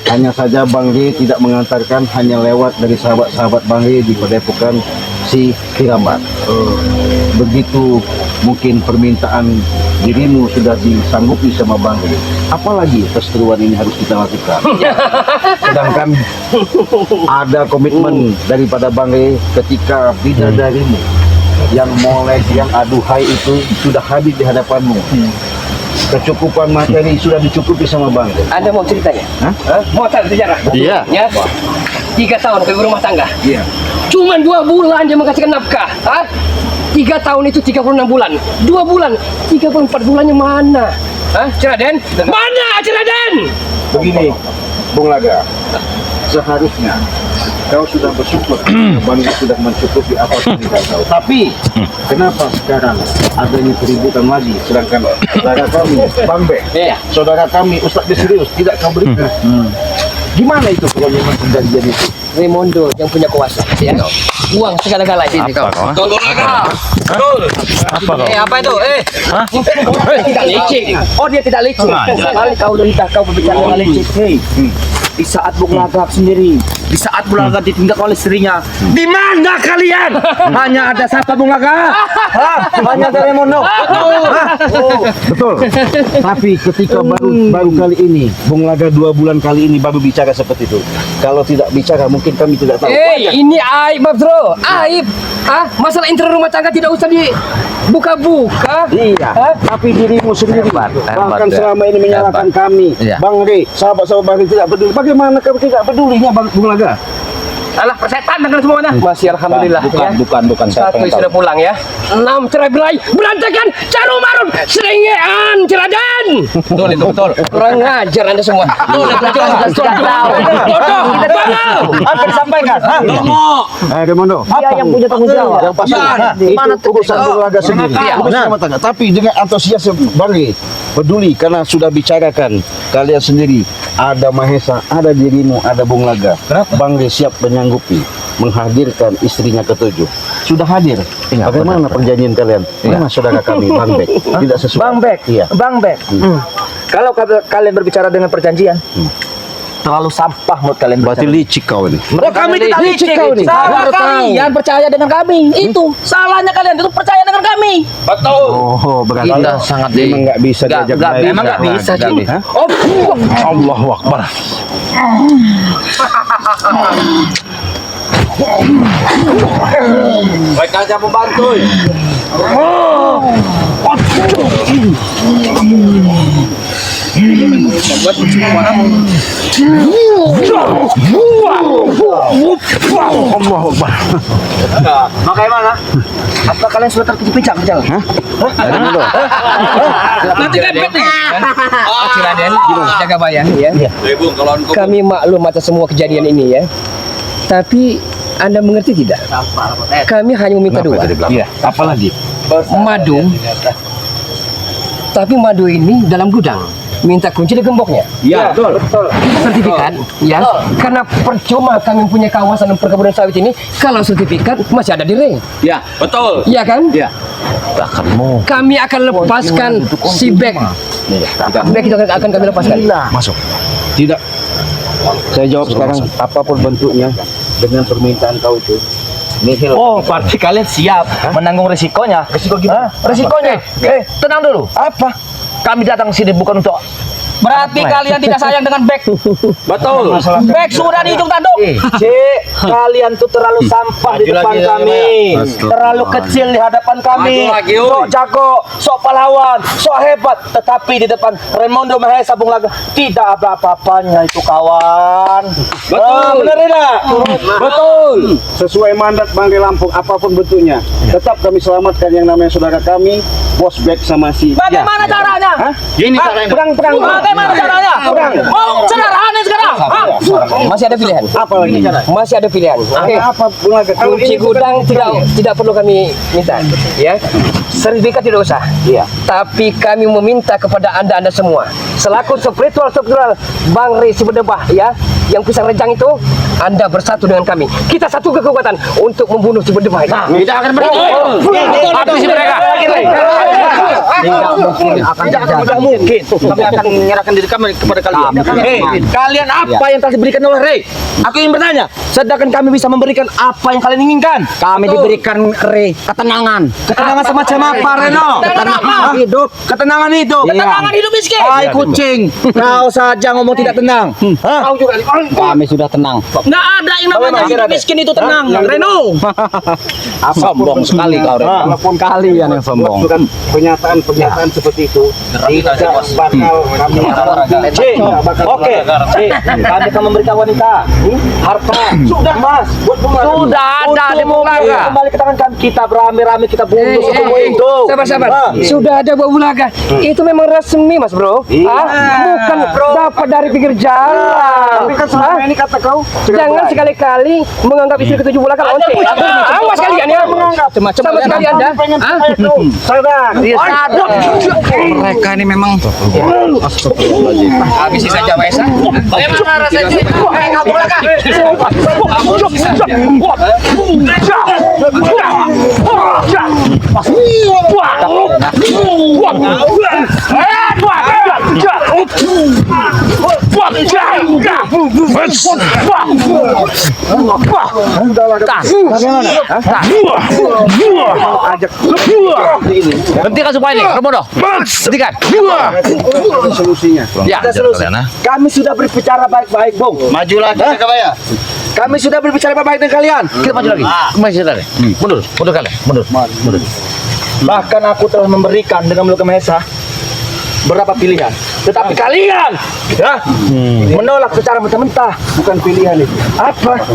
Hanya saja Bang D tidak mengantarkan, hanya lewat dari sahabat-sahabat Bang D di Padepokan si Kirambat. Begitu mungkin permintaan dirimu sudah disanggupi sama Bang D. Apalagi perseteruan ini harus kita lakukan. Sedangkan ada komitmen daripada Bang D ketika bidadarimu yang molek, yang aduhai itu sudah hadir di hadapanmu. Kecukupan materi sudah dicukupi sama Bang D. Anda mau ceritanya? Hah? Mau tahu sejarah? Iya. Ya. 3 tahun ke rumah tangga. Iya. Cuman 2 bulan dia menghasilkan nafkah. 3 tahun itu 36 bulan. 2 bulan, 34 bulannya mana? Ceraden? Mana Ceraden? Begini, Bung Laga, seharusnya kau sudah bersyukur Bang D sudah mencukupi apa yang kau tahu. Tapi kenapa sekarang adanya keributan lagi, sedangkan saudara kami Bang Bek, Iya. saudara kami Ustadz serius tidak kau berikan. Gimana itu kalau memang perjanjian itu? Raimondo yang punya kuasa, ya. Uang segala-galanya sini kau. Apa kau? Tolong Laga. Betul. Apa kau? Apa itu? Tidak licik. Oh, dia tidak licik. Kali kau lihat kau berbicara dengan licik. Hei, di saat Bung Lagak sendiri, di saat Bung Lagak ditinggal oleh istrinya, di mana kalian? Hanya ada siapa Bung Lagak? Hanya ada Raimondo. Betul. Tapi ketika baru kali ini, Bung Laga 2 bulan kali ini baru bicara seperti itu. Kalau tidak bicara mungkin kami tidak tahu. Ini aib, Bro. Aib. Masalah internal rumah tangga tidak usah dibuka-buka. Iya, tapi dirimu sendiri bahkan ya. selama ini menyalahkan kami, Iya. Bang Ri, sahabat-sahabat Bang Ri tidak peduli. Bagaimana kau tidak pedulinya, Bung Laga? Alah, persetan dengan semuanya. Masih alhamdulillah ya. Bukan. Saya Satu pengen sudah tahu. pulang ya. 6 cerai berai berantakan caru marun selengean Ceradan. Betul itu betul. Kurang ngajar Anda semua. Sudah tahu. Bodoh, bangal. Apa disampaikan? Raimondo, Dia yang punya tanggung jawab. yang pasti itu urusan Bung Laga sendiri. Urusan rumah tangga. Tapi dengan antusias Bang Ri peduli karena sudah bicarakan kalian sendiri. Ada Mahesa, ada dirimu, ada Bung Laga. Bang Ri siap menyanggupi menghadirkan istrinya ketujuh. Sudah hadir. Bagaimana perjanjian kalian? Mana saudara kami, Bang Bek? Tidak sesuai. Bang Bek, Iya. Bang Bek. Kalau kalian berbicara dengan perjanjian, terlalu sampah menurut kalian. Berarti licik kau ini. Oh, kami tidak licik kau nih. Baru tahu. Kalian percaya dengan kami. Itu salahnya kalian itu percaya dengan kami. Betul. Oh, berarti Sudah sangat memang nggak bisa diajak baik. Emang nggak bisa Nggak Ji. bisa. Allahu Akbar. Baik aja membantu. Allahu Akbar. Bagaimana? Apa kalian sudah terpijak berjalan? Nanti repet nih. Ceraden, jaga bayang ya. Bung kalau engkau Kami maklum atas semua kejadian ini ya. Tapi Anda mengerti tidak? Kami hanya meminta dua. Iya. Apalagi? Madu. Tapi madu ini dalam gudang. Minta kunci di gemboknya. Iya, betul. Sertifikat, ya. Karena percuma kami punya kawasan perkebunan sawit ini kalau sertifikat masih ada di ring. ya betul. Iya kan? Iya. Bakarmu. Kami akan lepaskan si Bek. Bek itu akan kami lepaskan. Masuk. Tidak. Saya jawab sekarang, apapun bentuknya dengan permintaan kau itu. Nihil. Oh, berarti kalian siap menanggung resikonya. Resiko gimana? Resikonya. Tenang dulu. Apa? Kami datang sini bukan untuk Berarti kalian tidak sayang dengan Bek. Betul. Bek sudah di ujung tanduk. Cik, kalian tuh terlalu sampah di depan kami. Terlalu kecil di hadapan kami. Sok jago, sok pahlawan, sok hebat. Tetapi di depan Raimundo Mahesa Bung Laga tidak ada apa-apanya itu kawan. Betul. Benar tidak? Betul. Sesuai mandat Bangri Lampung, apapun bentuknya, tetap kami selamatkan yang namanya saudara kami, Bos Bek sama si. Bagaimana caranya? Hah? Ini caranya. Perang. Bagaimana caranya? Mau sederhana sekarang? Hah? Masih ada pilihan. Apa lagi? Masih ada pilihan. Oke. Apa Bung Laga? Kalau Kunci ini gudang tidak perlu kami minta, ya. Sertifikat tidak usah. Iya. Tapi kami meminta kepada anda semua, selaku spiritual Bang Resi Berdebah, ya, yang pisang rejang itu, anda bersatu dengan kami. Kita satu kekuatan untuk membunuh si Berdebah. tidak akan berhenti. Habisi mereka. Tidak mungkin. Kami akan menyerahkan diri kami kepada kalian. Kalian apa yang telah diberikan oleh Rey? Aku ingin bertanya. Sedangkan kami bisa memberikan apa yang kalian inginkan. Kami diberikan Rey ketenangan. Ketenangan semacam apa, Reno? Ketenangan hidup. Ketenangan hidup. Ketenangan hidup miskin. Hai kucing, kau saja ngomong tidak tenang. Hah? Kami sudah tenang. Nggak ada yang namanya hidup miskin itu tenang. Reno. sombong sekali kau. Walaupun Kalian yang sombong. bukan pernyataan seperti itu, tidak bakal kami Cik, oke. Cik, kami akan memberikan wanita, harta, sudah mas, buat bunga. Sudah ada di Bung Laga. Kembali ke tangan kami, kita beramai-ramai kita bunuh semua itu. Sabar. Sudah ada Babu Laga. Itu memang resmi, Mas Bro. Bukan dapat dari pinggir jalan. Tapi kan selama ini kata kau Jangan sekali-kali menganggap istri ketujuh bulakan once. Awas kalian ya. Sama sekali Anda. Mereka ini memang Habisi saja Maesa. Bagaimana rasanya? Kamu Laga. Hentikan semua ini, Romodo. Hentikan. solusinya. Ya. Kita solusi. Kami sudah berbicara baik-baik, Bung. Maju lagi Kabaya. Kami sudah berbicara baik-baik dengan kalian. Kita maju lagi. Maju lagi. Mundur kalian. Mundur. Bahkan aku telah memberikan dengan mulut Mahesa berapa pilihan. Tetapi kalian menolak secara mentah-mentah. Bukan pilihan itu. Apa?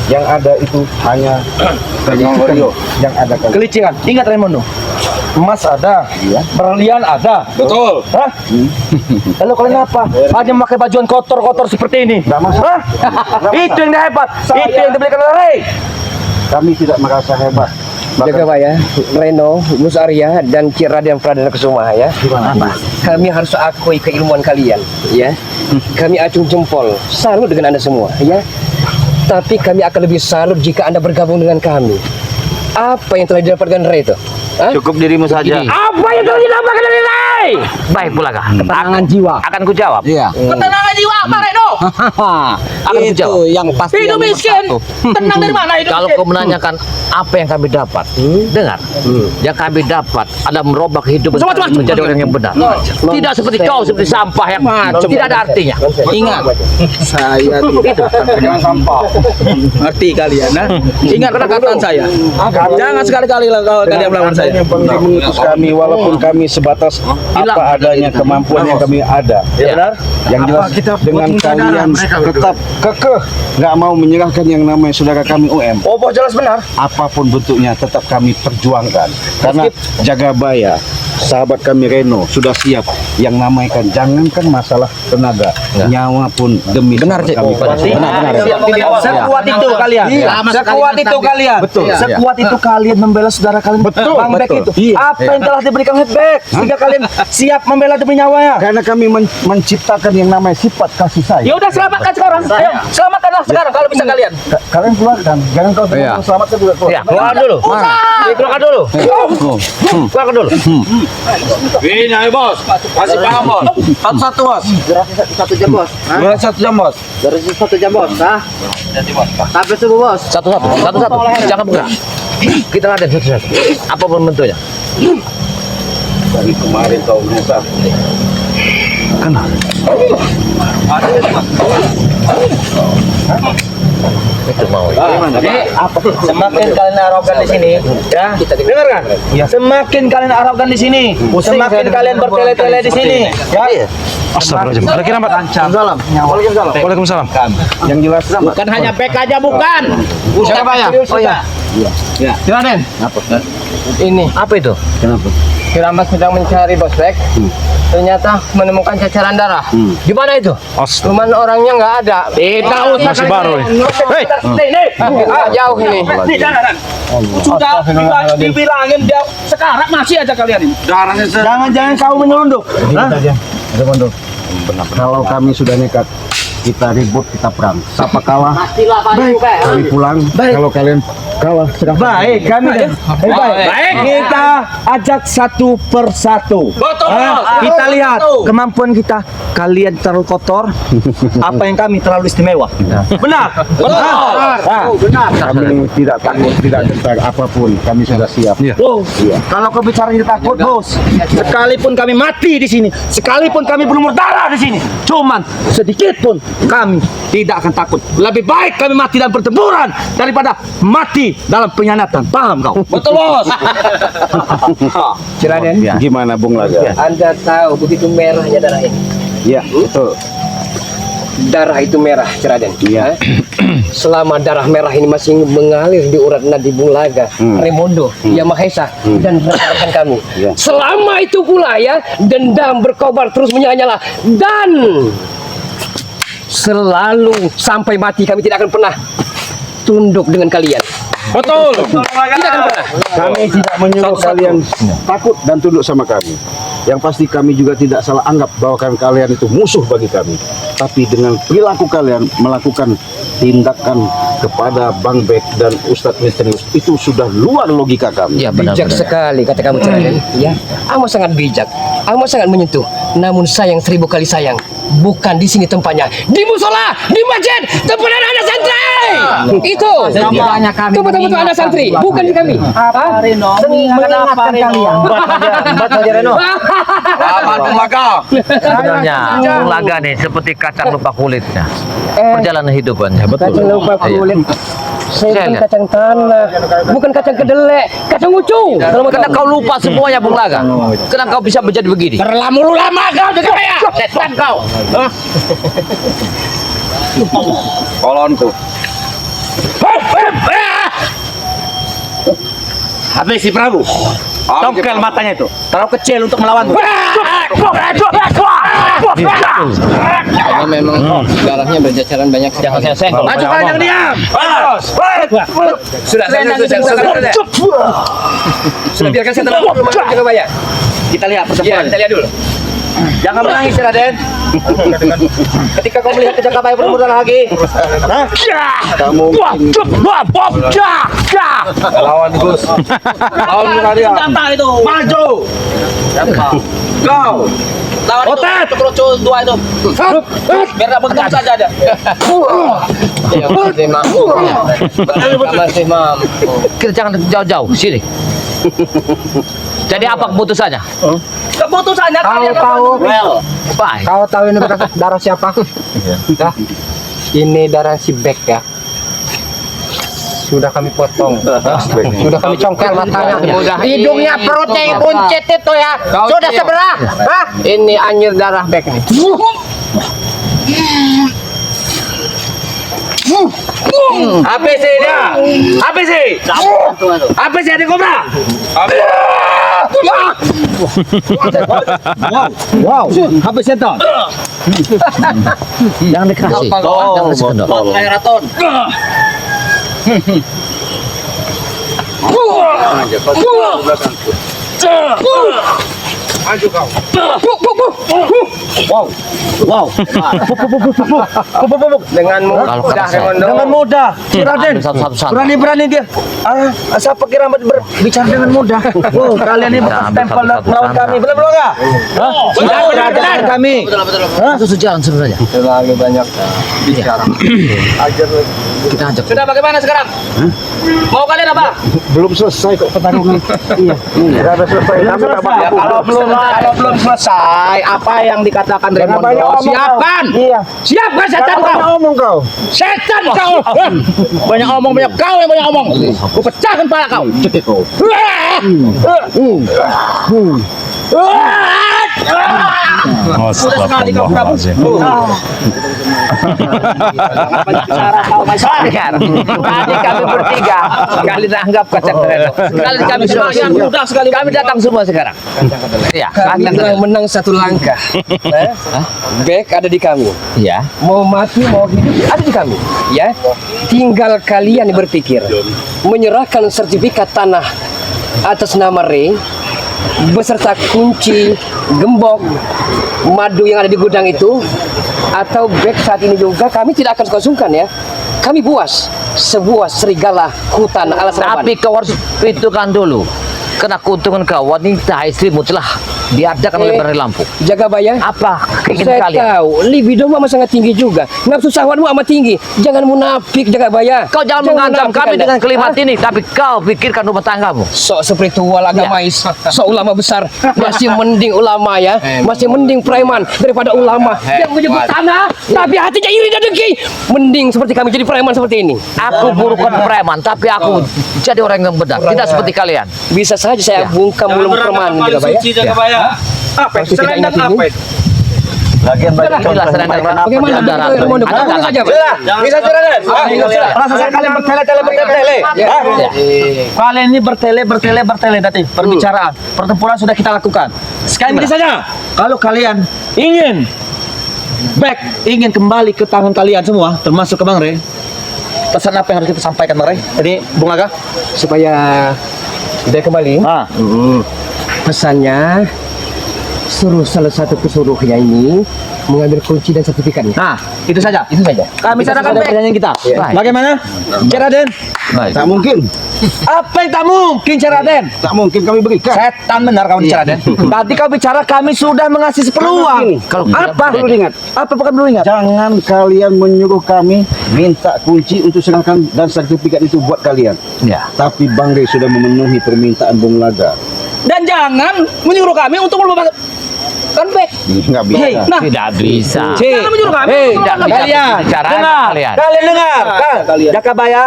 Yang ada itu hanya Rio yang ada kan. Kelicikan. Ingat Raimundo. Emas ada, berlian ada. Betul. Hah? Lalu kalian apa? Hanya memakai bajuan kotor-kotor seperti ini. Hah? Itu yang hebat. Itu yang diberikan oleh Rey. Kami tidak merasa hebat. Jaga Pak ya, Reno, Mus Arya, dan Ki Raden Pradana Kusuma ya. Kami harus akui keilmuan kalian, ya. Kami acung jempol, salut dengan Anda semua, ya. Tapi kami akan lebih salut jika Anda bergabung dengan kami. Apa yang telah didapatkan Rey itu? Hah? Cukup dirimu saja. Apa yang telah didapatkan dari Rey? Baik Bulaga. Ketenangan jiwa. Akan ku jawab. iya. Ketenangan jiwa apa Reno? Akan ku jawab. yang pasti. Hidup miskin. Tenang dari mana hidup Kalau miskin? kau menanyakan apa yang kami dapat, dengar. Yang kami dapat adalah merubah kehidupan kami menjadi orang yang benar. Tidak seperti kau, seperti sampah yang tidak ada artinya. Ingat, saya tidak dengan sampah. Ngerti kalian, nah? Ingat perkataan saya. Jangan sekali-kali kalian melawan saya. Yang penting mengutus kami walaupun kami sebatas apa adanya kemampuan yang kami ada. Ya. Benar? Yang jelas dengan kalian tetap kekeh nggak mau menyerahkan yang namanya saudara kami UM. Oh, jelas benar. Apapun bentuknya tetap kami perjuangkan karena Jagabaya sahabat kami Reno sudah siap yang namanya jangankan masalah tenaga, nyawa pun demi Benar, Cik. kami. Benar. Sekuat itu kalian. Sekuat itu kalian. Betul. Sekuat itu kalian membela saudara kalian. Betul, Bang Bek betul. itu. Iya. Apa yang telah diberikan oleh Bek sehingga kalian siap membela demi nyawanya? Karena kami menciptakan yang namanya sifat kasih sayang. Ya udah selamatkan sekarang. Ayo, selamatkanlah sekarang kalau bisa kalian. Kalian keluarkan, jangan kau selamatkan juga. Ya, keluarkan dulu. Keluarkan dulu. Keluarkan dulu. Ini ayo bos. Masih paham bos. Satu bos. Satu jam bos. Sampai subuh bos. Satu-satu. Jangan bergerak. Kita laden satu-satu. Apapun bentuknya. Dari kemarin kau rusak. Itu mau. Semakin kalian arogan di sini, ya. Dengarkan? Semakin kalian arogan di sini, semakin kalian bertele-tele di sini, ya. Astagfirullahaladzim. Lagi nampak. Salam. Waalaikumsalam. Waalaikumsalam. Yang jelas Bukan hanya bek aja bukan. Siapa ya? Oh ya. Raden, ini Apa itu? Kenapa? Kiramas sedang mencari Bos Bek. Ternyata menemukan cacaran darah. Di mana itu? Cuman orangnya nggak ada. Tidak usah Masih baru nih. Jauh ini. Sudah dibilangin dia sekarang masih aja kalian ini. Jangan-jangan kau menyelundup. Kalau kami sudah nekat, kita ribut, kita perang. Siapa kalah, kami pulang. Kalau kalian kalah, sedang Baik, kami baik. Kita ajak satu persatu. Betul, Ah, Bos. kita Betul, lihat betul. kemampuan kita. Kalian terlalu kotor, apa yang kami terlalu istimewa. Benar. Benar. kami tidak takut, tidak gentar apapun. Kami sudah siap. Oh, kalau kau bicara tidak takut, bos. Sekalipun kami mati di sini, sekalipun kami berumur darah di sini, cuman sedikit pun kami tidak akan takut. Lebih baik kami mati dalam pertempuran daripada mati dalam pengkhianatan. Paham kau? Betul bos. Raden, Gimana Bung Laga? Anda tahu begitu merahnya darah ini. Ya, betul. Darah itu merah, Raden. Iya. Selama darah merah ini masih mengalir di urat nadi Bung Laga, Remondo, Yamahesa, dan rekan-rekan kami. Iya. Selama itu pula ya, dendam berkobar terus menyala-nyala. Dan selalu sampai mati kami tidak akan pernah tunduk dengan kalian. Betul. Tidak akan pernah. Kami tidak menyuruh kalian takut dan tunduk sama kami. Yang pasti kami juga tidak salah anggap bahwa kalian itu musuh bagi kami. Tapi dengan perilaku kalian melakukan tindakan kepada Bang Bek dan Ustadz Misterius itu sudah luar logika kami. Ya Bijak benar. sekali kata kamu, Raden. Ya, amat sangat bijak, amat sangat menyentuh. Namun sayang 1000 kali sayang, bukan di sini tempatnya, di musola, di masjid, tempat anak santri. Itu tempat-tempat anak santri, bukan di kami. Mengingatkan kalian. Buat saja Reno. Selamat Bung Laga. Sebenarnya Bung Laga nih seperti kacang lupa kulitnya. Perjalanan hidupannya. Kacang lupa kulit. Saya Saya bukan lihat. kacang tanah, bukan kacang kedelai, kacang ucung. Karena kau lupa semuanya Bung Laga. Kenapa kau bisa menjadi begini? Terlalu lama kau jadi kaya. Setan kau. Kolonku. Habis si Prabu. Congkel matanya itu. Terlalu kecil untuk melawan. Karena memang darahnya berjajaran banyak. Jangan saya senggol. Maju kalian jangan diam. Sudah, sudah biarkan saya terlalu dulu jaga bayar. Kita lihat Ya, pertempuran. kita lihat dulu. Jangan menangis, Raden. Ketika kau melihat kejaka bayar bermudah lagi. Kamu lawan Gus. Lawan kalian. itu. Maju. Kau. Lawan itu. Kerucut dua itu. Biar tak bentuk saja ada. Ya, masih mampu. Masih mampu. Kita jangan jauh-jauh sini. Jadi apa keputusannya? Keputusannya Kau tahu, Baik. kau tahu ini darah siapa? Dah. Ini darah si Bek ya. Sudah kami potong. Sudah kami congkel matanya. Hidungnya, perutnya, buncit itu ya. Sudah sebelah. Hah? Ini anjir darah Bek nih. ABC dia. ABC. ABC ada kobra. Wow. ABC itu. Jangan dikasih. Jangan dikasih kendor. Raton. Wow. Dengan Kalau kata mudah saya. Remondo. Dengan mudah. Si Raden. Ambil satu-satu santai. Berani-berani dia. Siapa kira berbicara dengan mudah? Oh, kalian ini bekas ambil tempel satu-satu melawan santai. kami. Benar enggak? Sudah benar kami. Itu sejalan sebenarnya. Terlalu banyak bicara. Kita ajak. Sudah bagaimana sekarang? Mau kalian apa? Belum selesai kok pertarungan. Sudah selesai. Ya, kalau belum selesai, apa yang dikatakan Remondo? Siapkan. Iya. Siapkan setan kau. Ngomong kau. Setan kau. Banyak omong, banyak kau yang banyak omong. Ku pecahkan kepala kau. Cekik kau. Astagfirullahaladzim. Tadi kami bertiga kali dianggap kacang Reno. Kali kami semua Yang mudah sekali. kami datang semua sekarang. Iya, Kami telah menang satu langkah. Back ada di kami. Iya. Mau mati mau hidup ada di kami. Ya, tinggal kalian berpikir menyerahkan sertifikat tanah atas nama Rey beserta kunci gembok madu yang ada di gudang itu, atau back saat ini juga kami tidak akan sungkan ya. Kami buas sebuah serigala hutan ala Seraban. Tapi kau harus perhitungkan dulu. Karena keuntungan kau wanita istrimu telah diadakan oleh Bang Lampung. Jaga bayar. Apa keinginan Saya kalian? tahu libido mama sangat tinggi juga. Nafsu syahwatmu amat tinggi. Jangan munafik, jaga bayar. Kau jangan mengancam munafik kami Anda. dengan kalimat Hah? ini, tapi kau pikirkan rumah tanggamu. Sok spiritual agamais, sok ulama besar. Masih mending ulama ya, masih mending preman daripada ulama yang menyebut tanah tapi hatinya iri dan dengki. Mending seperti kami jadi preman seperti ini. Aku bukan preman, tapi aku jadi orang yang benar. Tidak seperti kalian. Bisa saja saya bungkam mulut preman, jaga bayar. Jaga bayar. Apa? Pasti tidak ingat Selendang apa ini. itu? Lagian banyak Jelas contoh selendang kenapa Bagaimana jangan begitu, ada- Remondo? ada Langsung tangan. saja, Pak. Bisa Raden. Rasa saya kalian bertele-tele. Kalian ini bertele nanti perbicaraan. Pertempuran sudah kita lakukan. Sekali ini saja. Kalau kalian ingin ingin kembali ke tangan kalian semua, termasuk ke Bang Rey. Pesan apa yang harus kita sampaikan Bang Rey? Jadi Bung Aga. Supaya dia kembali. Pesannya suruh salah satu pesuruhnya ini mengambil kunci dan sertifikatnya. Nah, itu saja. Itu saja. Kami serahkan pertanyaan kita. Bagaimana? Raden? Baik. Tak mungkin. Apa yang tak mungkin, Raden? Tak mungkin kami berikan. Setan benar kau bicara, Den. Tadi kau bicara kami sudah mengasih peluang. Kalau Apa? perlu diingat. Apa bukan perlu ingat? Jangan kalian menyuruh kami minta kunci untuk serahkan dan sertifikat itu buat kalian. Ya. Tapi Bang Rey sudah memenuhi permintaan Bung Laga. Dan jangan menyuruh kami untuk melupakan back. Nggak bisa. Nah, Tidak bisa. jangan menyuruh kami. Tidak bisa Kalian bicara dengar, kalian. kalian dengar. Jakabaya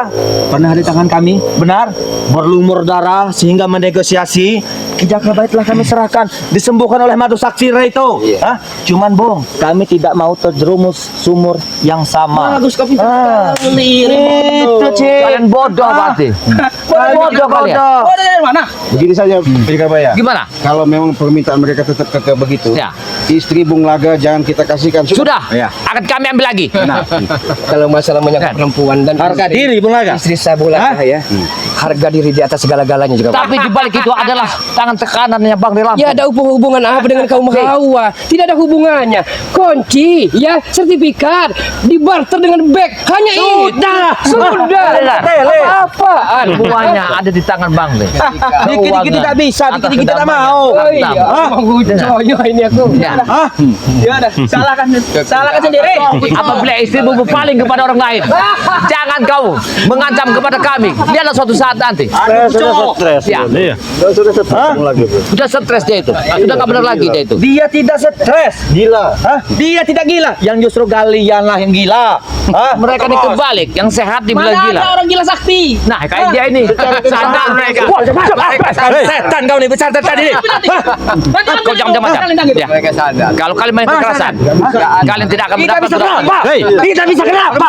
pernah di tangan kami, benar, berlumur darah sehingga menegosiasi. Ki Jakabaya telah kami serahkan, disembuhkan oleh madu saksi Rey itu. Hah? Cuman Bung, kami tidak mau terjerumus sumur yang sama. Bagus kau pintar sekali. Itu Cik. Kalian bodoh berarti. Bodoh kalian. Oh, dari mana? Begini saja, Jakabaya. Gimana? Kalau memang permintaan mereka tetap kekeh begitu, Ya. istri Bung Laga jangan kita kasihkan. Sudah. Ya. Akan kami ambil lagi. Kalau masalah menyangkut perempuan dan Harga istri- diri Bung Laga. istri saya Bulaga ya. Harga diri di atas segala-galanya juga. Pak. Tapi di balik itu adalah tangan tekanannya Bang Rey Lampung. Ya ada hubungan apa dengan kaum Hawa? Tidak ada hubungannya. Kunci, ya sertifikat dibarter dengan bag. Hanya sudah. Apa-apaan? Semuanya ada di tangan Bang Rey. Dikit-dikit tidak bisa, dikit-dikit tidak mau. Oh iya, mau guconya ini aku. Ya. Ya udah, salahkan sendiri. Apabila istrimu berpaling kepada orang lain, jangan kau mengancam kepada kami. Lihatlah suatu saat nanti. Sudah stres. Ya. Sudah stres lagi. Sudah stres dia itu. Sudah nggak benar lagi dia itu. Dia tidak stres. Gila. Hah? Dia tidak gila. Yang justru kalian lah yang gila. Hah? Mereka ini kebalik, yang sehat dibilang Mana gila. ada orang gila Sila sakti. Nah, kayak dia ini. Sadar mereka. Setan kau nih, besar setan ini. Kau jangan macam. Ya. Mereka sadar. Kalau kalian main kekerasan, kalian tidak akan Kita mendapat bisa kenapa? Hei. Kita bisa kenapa?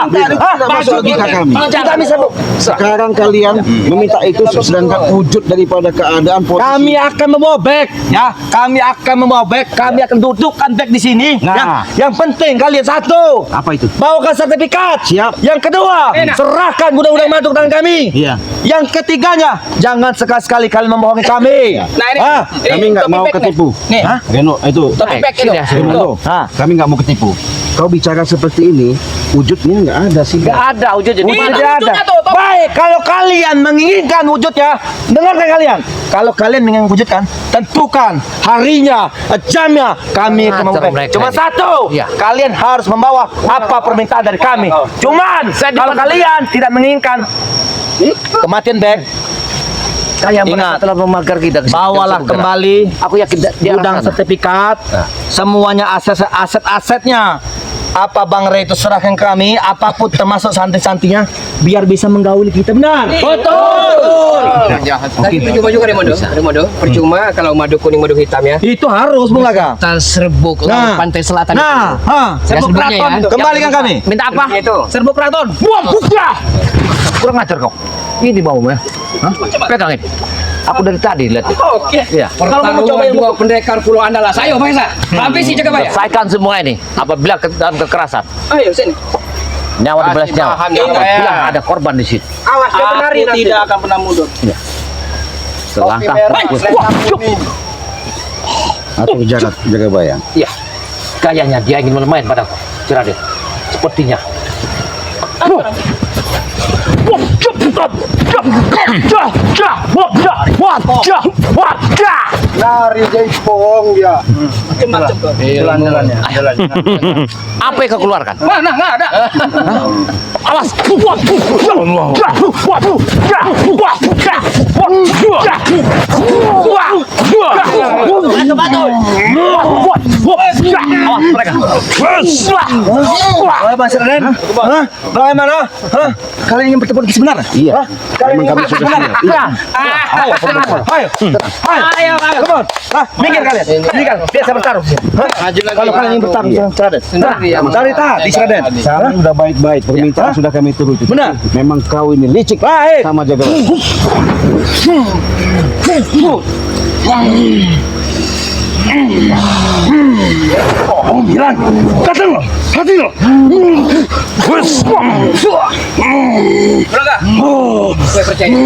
Masuk logika kami. Kita bisa. Sekarang kalian meminta itu sedangkan wujud daripada keadaan posisi. Kami akan membawa bag, ya. Kami akan membawa bag. Kami akan dudukkan bag di sini. Nah. Ya. Yang penting kalian satu. Apa itu? Bawakan sertifikat. Siap. Yang kedua, serahkan gudang-gudang madu ke tangan kami. Iya. Yang ketiganya, jangan sekali-sekali kalian membohongi kami. Nah, ini. Ah, Kami nggak mau ketipu. Nih. Hah? Reno, itu. Topi bag itu. Reno, kami nggak mau ketipu. Kau bicara seperti ini, wujudnya nggak ada sih. Gak ada wujudnya. Ini Tidak wujudnya ada. tuh, Topi. Baik, kalau kalian menginginkan wujudnya, dengarkan kalian. Kalau kalian ingin wujudkan, tentukan harinya, jamnya. Kami akan Ajar membawa. mereka Cuma ini. satu, Iya. kalian harus membawa apa permintaan dari kami. Cuman, kalau kalian tidak menginginkan kematian bag, Kayak Ingat. mereka telah memagar kita. bawalah kembali Aku yakin dia gudang akan sana. sertifikat, semuanya aset-asetnya. Apa Bang Ray itu serahkan ke kami, apapun termasuk santri-santrinya, biar bisa menggauli kita, benar? Betul. Tapi percuma juga Remodo. Percuma kalau madu kuning madu hitam ya. Itu harus Bung Laga. Kita serbuk Nah. pantai selatan Nah, Serbuk keraton. kembalikan kami. Minta apa? Itu. Serbuk keraton. Buang buka. Kurang ajar kau. Ini baunya. Hah? Pegang ini. Aku dari tadi lihat. Oke. Iya. Kalau kamu coba yang dua pendekar Pulau Andalas. Ayo Bangsa. Habisi jaga bayar. Selesaikan semua ini. Apabila dalam kekerasan, Ayo sini. nyawa dibalas nyawa. paham, ya, Apabila ada korban di situ. Awas dia benarin nanti. Tidak akan pernah mundur. Selangkah fokus. Atau jaga bayang. Iya. Kayaknya dia ingin bermain padaku. Ciraden. Sepertinya. Lari jempong dia. Jalan-jalannya. Apa yang kau keluarkan? Mana? Nggak ada. Awas. Awas mereka. Wah, Mas Raden. Hah? Bagaimana? Hah? Kalian ingin bertemu dengan sebenarnya? Iya. Kalian Memang ingin kami bertemu sudah sebenarnya? siap. Iya. Ayo, ayo, come on. Minggir kalian. Minggir. Biar saya bertarung. Kalau kalian ingin bertarung dengan Raden. Dari tadi Raden. Kami udah baik-baik, permintaan sudah kami turuti. Benar. Memang kau ini licik Baik. sama jaga bayang. Gue percaya.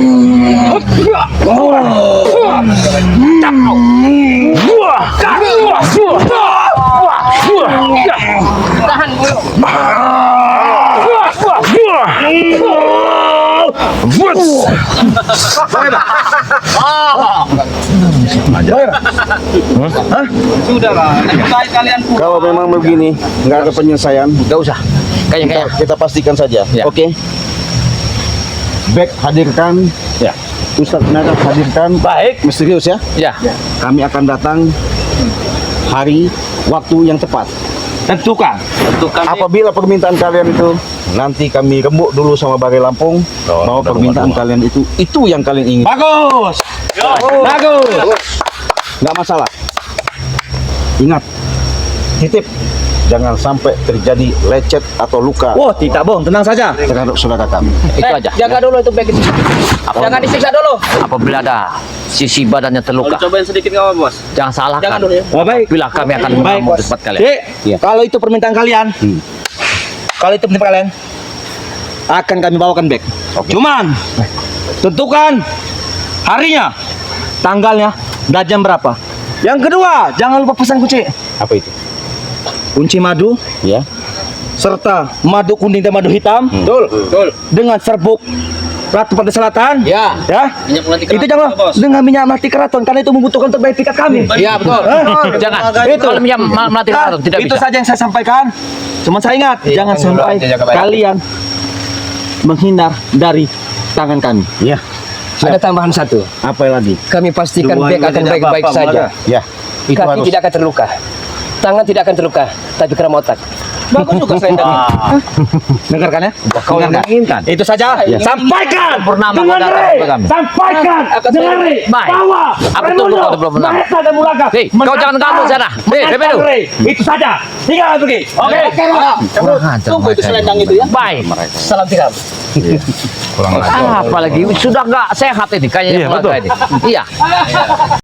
Tahan dulu. Sudahlah. Lebih baik kalian pulang. Kalau memang begini, nggak ada penyelesaian, Gak usah. Kayaknya. kita pastikan saja. Ya. Oke. Back hadirkan. Ya. Ustadz Nadab hadirkan. Baik. Misterius ya. Ya. Kami akan datang hari, waktu yang tepat. Tentukan. Apabila permintaan kalian itu nanti kami rembuk dulu sama Balai Lampung bahwa permintaan kalian itu yang kalian ingin. Bagus. Bagus. Nggak masalah. Ingat, titip jangan sampai terjadi lecet atau luka Wah, tidak Bung, tenang saja. terhadap saudara kami. Itu aja. Jaga dulu itu bag itu. Jangan disiksa dulu. Apabila ada sisi badannya terluka, Cobain sedikit nggak apa bos? jangan salahkan. Jangan dulu ya. Oh, baik. Bila kami akan Baik, mengambil Bos. tempat kalian. Dek, Iya. kalau itu permintaan kalian, kalau itu permintaan kalian, akan kami bawakan back. Cuman, tentukan harinya, tanggalnya, dan jam berapa. Yang kedua, jangan lupa pesan kunci. Apa itu? Kunci madu, Ya. serta madu kuning dan madu hitam. Betul. Dengan serbuk Ratu Pantai Selatan. Ya. Ya. Minyak melati Itu keraton, jangan Bos. dengan minyak melati keraton karena itu membutuhkan untuk bayar tiket kami. Iya betul. Jangan. Itu. Kalau minyak melatih keraton tidak itu bisa. saja yang saya sampaikan. Cuma saya ingat, jangan sampai kalian menghindar dari tangan kami. Ya. Ada tambahan satu. Apa lagi? Kami pastikan Dua bag juga akan tidak baik-baik apa-apa, saja. Ya. Itu Kaki harus. tidak akan terluka. Tangan tidak akan terluka, tapi keram otak. Bagus juga selendang ini. Dengarkan ya. Kau yang menginginkan. Itu saja. Sampaikan. Purnama Dengan kau datang Re. kepada kami. Sampaikan. Dengan Re. Baik. Bahwa Aku tunggu kau sebelum menang. Mahesa dan Mulaga. Hei, kau jangan ganggu sana. Hei, Bebedu. Itu saja. Tinggal pergi. Oke. Tunggu itu selendang itu ya. Baik. Salam tiram. Kurang ajar. Apalagi sudah nggak sehat ini kayaknya Iya, Mulaga ini. Iya.